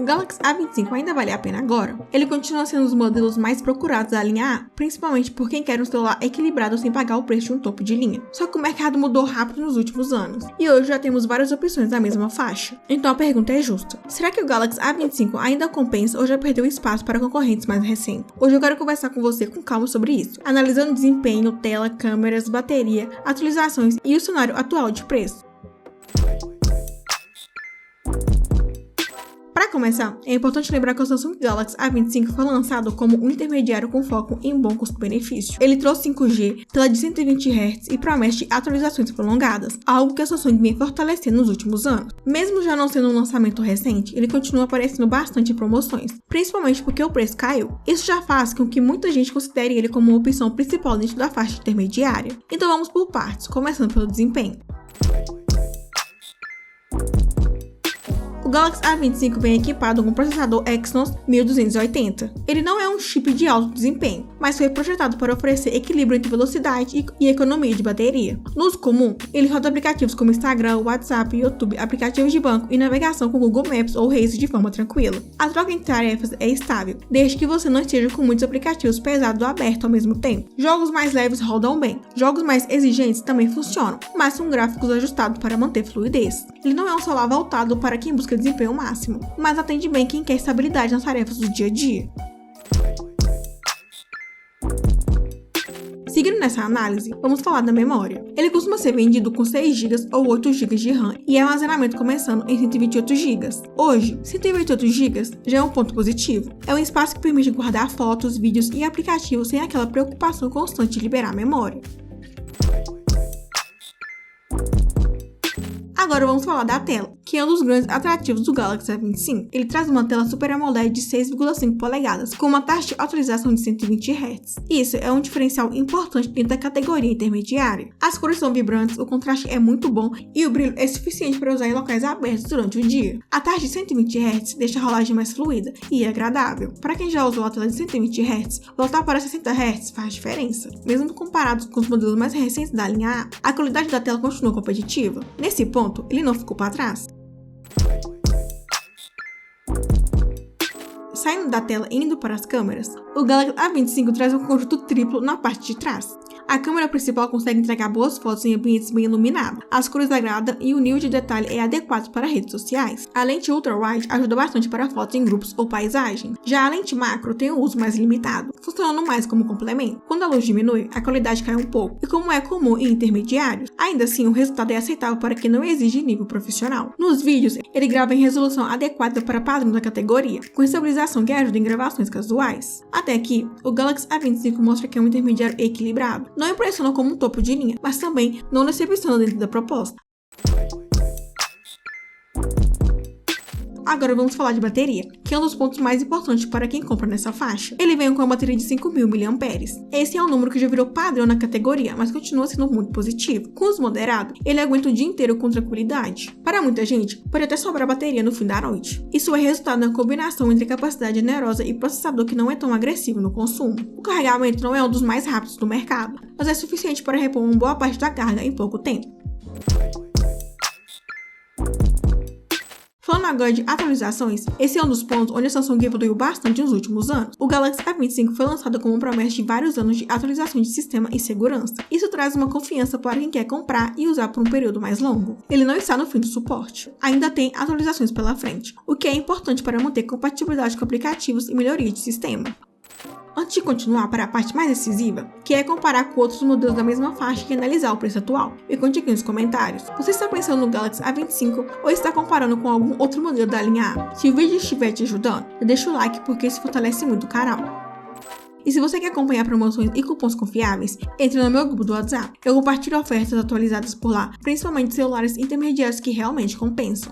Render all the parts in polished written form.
O Galaxy A25 ainda vale a pena agora? Ele continua sendo um dos modelos mais procurados da linha A, principalmente por quem quer um celular equilibrado sem pagar o preço de um topo de linha. Só que o mercado mudou rápido nos últimos anos, e hoje já temos várias opções na mesma faixa. Então a pergunta é justa: será que o Galaxy A25 ainda compensa ou já perdeu espaço para concorrentes mais recentes? Hoje eu quero conversar com você com calma sobre isso, analisando desempenho, tela, câmeras, bateria, atualizações e o cenário atual de preço. Para começar, é importante lembrar que o Samsung Galaxy A25 foi lançado como um intermediário com foco em bom custo-benefício. Ele trouxe 5G, tela de 120 Hz e promete atualizações prolongadas, algo que a Samsung vem fortalecendo nos últimos anos. Mesmo já não sendo um lançamento recente, ele continua aparecendo bastante em promoções, principalmente porque o preço caiu. Isso já faz com que muita gente considere ele como uma opção principal dentro da faixa intermediária. Então vamos por partes, começando pelo desempenho. O Galaxy A25 vem equipado com um processador Exynos 1280. Ele não é um chip de alto desempenho, mas foi projetado para oferecer equilíbrio entre velocidade e economia de bateria. No uso comum, ele roda aplicativos como Instagram, WhatsApp, YouTube, aplicativos de banco e navegação com Google Maps ou Waze de forma tranquila. A troca entre tarefas é estável, desde que você não esteja com muitos aplicativos pesados abertos ao mesmo tempo. Jogos mais leves rodam bem, jogos mais exigentes também funcionam, mas com gráficos ajustados para manter fluidez. Ele não é um celular voltado para quem busca desempenho máximo, mas atende bem quem quer estabilidade nas tarefas do dia a dia. Seguindo nessa análise, vamos falar da memória. Ele costuma ser vendido com 6 GB ou 8 GB de RAM e armazenamento começando em 128 GB. Hoje, 128 GB já é um ponto positivo. É um espaço que permite guardar fotos, vídeos e aplicativos sem aquela preocupação constante de liberar memória. Agora vamos falar da tela, que é um dos grandes atrativos do Galaxy A25. Ele traz uma tela Super AMOLED de 6,5 polegadas, com uma taxa de atualização de 120 Hz. Isso é um diferencial importante dentro da categoria intermediária. As cores são vibrantes, o contraste é muito bom e o brilho é suficiente para usar em locais abertos durante o dia. A taxa de 120 Hz deixa a rolagem mais fluida e agradável. Para quem já usou a tela de 120 Hz, voltar para 60 Hz faz diferença. Mesmo comparado com os modelos mais recentes da linha A, a qualidade da tela continua competitiva. Nesse ponto, ele não ficou para trás. Saindo da tela e indo para as câmeras, o Galaxy A25 traz um conjunto triplo na parte de trás. A câmera principal consegue entregar boas fotos em ambientes bem iluminados, as cores agradam e o nível de detalhe é adequado para redes sociais. A lente ultra-wide ajuda bastante para fotos em grupos ou paisagens. Já a lente macro tem um uso mais limitado, funcionando mais como complemento. Quando a luz diminui, a qualidade cai um pouco, e como é comum em intermediários, ainda assim o resultado é aceitável para quem não exige nível profissional. Nos vídeos, ele grava em resolução adequada para padrão da categoria, com estabilização que ajuda em gravações casuais. Até aqui, o Galaxy A25 mostra que é um intermediário equilibrado. Não impressiona como um topo de linha, mas também não decepciona dentro da proposta. Agora vamos falar de bateria, que é um dos pontos mais importantes para quem compra nessa faixa. Ele vem com uma bateria de 5.000 mAh. Esse é um número que já virou padrão na categoria, mas continua sendo muito positivo. Com uso moderado, ele aguenta o dia inteiro com tranquilidade. Para muita gente, pode até sobrar bateria no fim da noite. Isso é resultado da combinação entre capacidade generosa e processador que não é tão agressivo no consumo. O carregamento não é um dos mais rápidos do mercado, mas é suficiente para repor uma boa parte da carga em pouco tempo. Falando agora de atualizações, esse é um dos pontos onde a Samsung evoluiu bastante nos últimos anos. O Galaxy A25 foi lançado com uma promessa de vários anos de atualização de sistema e segurança. Isso traz uma confiança para quem quer comprar e usar por um período mais longo. Ele não está no fim do suporte. Ainda tem atualizações pela frente, o que é importante para manter compatibilidade com aplicativos e melhoria de sistema. Antes de continuar para a parte mais decisiva, que é comparar com outros modelos da mesma faixa e analisar o preço atual, me conte aqui nos comentários. Você está pensando no Galaxy A25 ou está comparando com algum outro modelo da linha A? Se o vídeo estiver te ajudando, deixa o like porque isso fortalece muito o canal. E se você quer acompanhar promoções e cupons confiáveis, entre no meu grupo do WhatsApp. Eu compartilho ofertas atualizadas por lá, principalmente celulares intermediários que realmente compensam.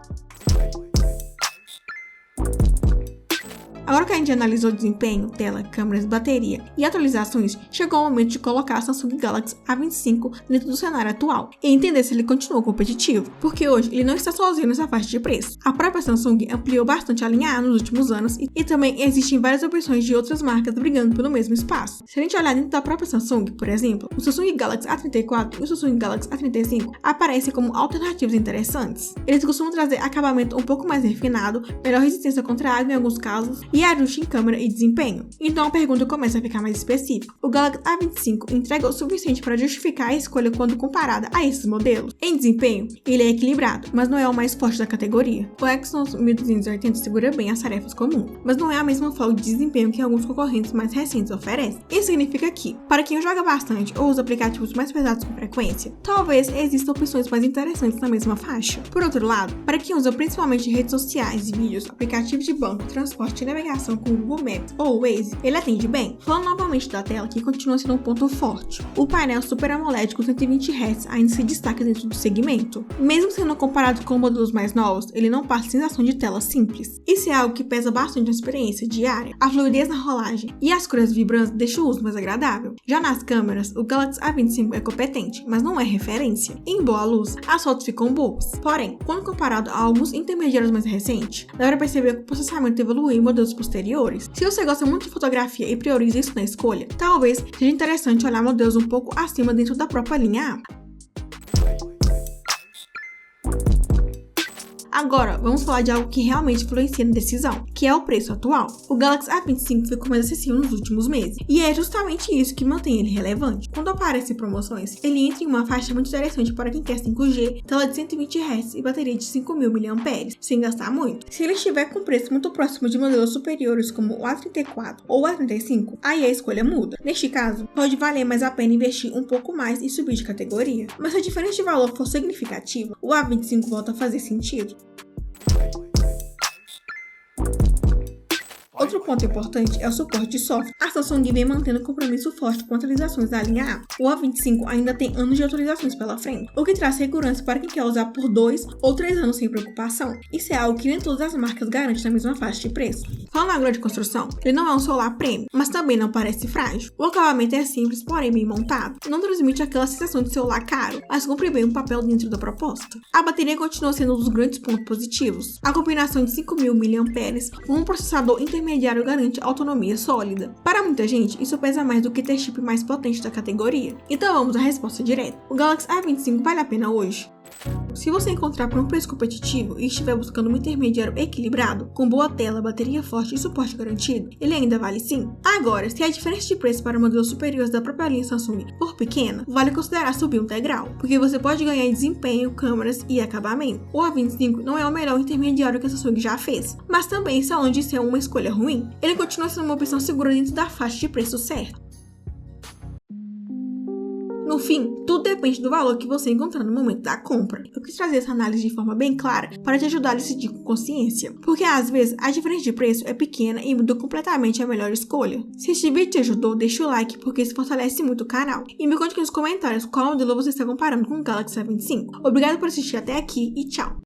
Agora que a gente analisou desempenho, tela, câmeras, bateria e atualizações, chegou o momento de colocar a Samsung Galaxy A25 dentro do cenário atual e entender se ele continua competitivo, porque hoje ele não está sozinho nessa faixa de preço. A própria Samsung ampliou bastante a linha A nos últimos anos e também existem várias opções de outras marcas brigando pelo mesmo espaço. Se a gente olhar dentro da própria Samsung, por exemplo, o Samsung Galaxy A34 e o Samsung Galaxy A35 aparecem como alternativas interessantes. Eles costumam trazer acabamento um pouco mais refinado, melhor resistência contra água em alguns casos e ajuste em câmera e desempenho. Então a pergunta começa a ficar mais específica. O Galaxy A25 entrega o suficiente para justificar a escolha quando comparada a esses modelos? Em desempenho, ele é equilibrado, mas não é o mais forte da categoria. O Exynos 1280 segura bem as tarefas comuns, mas não é a mesma folga de desempenho que alguns concorrentes mais recentes oferecem. Isso significa que, para quem joga bastante ou usa aplicativos mais pesados com frequência, talvez existam opções mais interessantes na mesma faixa. Por outro lado, para quem usa principalmente redes sociais, vídeos, aplicativos de banco, transporte e navegação como o Google Maps ou o Waze, ele atende bem. Falando novamente da tela, que continua sendo um ponto forte. O painel Super AMOLED com 120 Hz ainda se destaca dentro do segmento. Mesmo sendo comparado com modelos mais novos, ele não passa a sensação de tela simples. Isso é algo que pesa bastante na experiência diária. A fluidez na rolagem e as cores vibrantes deixam o uso mais agradável. Já nas câmeras, o Galaxy A25 é competente, mas não é referência. Em boa luz, as fotos ficam boas. Porém, quando comparado a alguns intermediários mais recentes, dá para perceber que o processamento evoluiu em modelos posteriores. Se você gosta muito de fotografia e prioriza isso na escolha, talvez seja interessante olhar modelos um pouco acima dentro da própria linha A. Agora, vamos falar de algo que realmente influencia na decisão, que é o preço atual. O Galaxy A25 ficou mais acessível nos últimos meses, e é justamente isso que mantém ele relevante. Quando aparecem promoções, ele entra em uma faixa muito interessante para quem quer 5G, tela de 120 Hz e bateria de 5.000 mAh, sem gastar muito. Se ele estiver com preço muito próximo de modelos superiores como o A34 ou o A35, aí a escolha muda. Neste caso, pode valer mais a pena investir um pouco mais e subir de categoria. Mas se a diferença de valor for significativa, o A25 volta a fazer sentido. Outro ponto importante é o suporte de software. A Samsung vem mantendo compromisso forte com atualizações da linha A. O A25 ainda tem anos de atualizações pela frente, o que traz segurança para quem quer usar por 2 ou 3 anos sem preocupação. Isso é algo que nem todas as marcas garantem na mesma faixa de preço. Falando agora de construção, ele não é um celular premium, mas também não parece frágil. O acabamento é simples, porém bem montado. Não transmite aquela sensação de celular caro, mas cumpre bem o papel dentro da proposta. A bateria continua sendo um dos grandes pontos positivos. A combinação de 5.000 mAh com um processador intermediário garante autonomia sólida. Para muita gente, isso pesa mais do que ter chip mais potente da categoria. Então vamos à resposta direta. O Galaxy A25 vale a pena hoje? Se você encontrar por um preço competitivo e estiver buscando um intermediário equilibrado, com boa tela, bateria forte e suporte garantido, ele ainda vale sim. Agora, se a diferença de preço para modelos superiores da própria linha Samsung for pequena, vale considerar subir um degrau, porque você pode ganhar em desempenho, câmeras e acabamento. O A25 não é o melhor intermediário que a Samsung já fez, mas também está longe de ser uma escolha ruim. Ele continua sendo uma opção segura dentro da faixa de preço certa. No fim, tudo depende do valor que você encontrar no momento da compra. Eu quis trazer essa análise de forma bem clara para te ajudar a decidir com consciência, porque às vezes a diferença de preço é pequena e muda completamente a melhor escolha. Se este vídeo te ajudou, deixa o like porque isso fortalece muito o canal. E me conte aqui nos comentários qual modelo você está comparando com o Galaxy A25. Obrigado por assistir até aqui e tchau!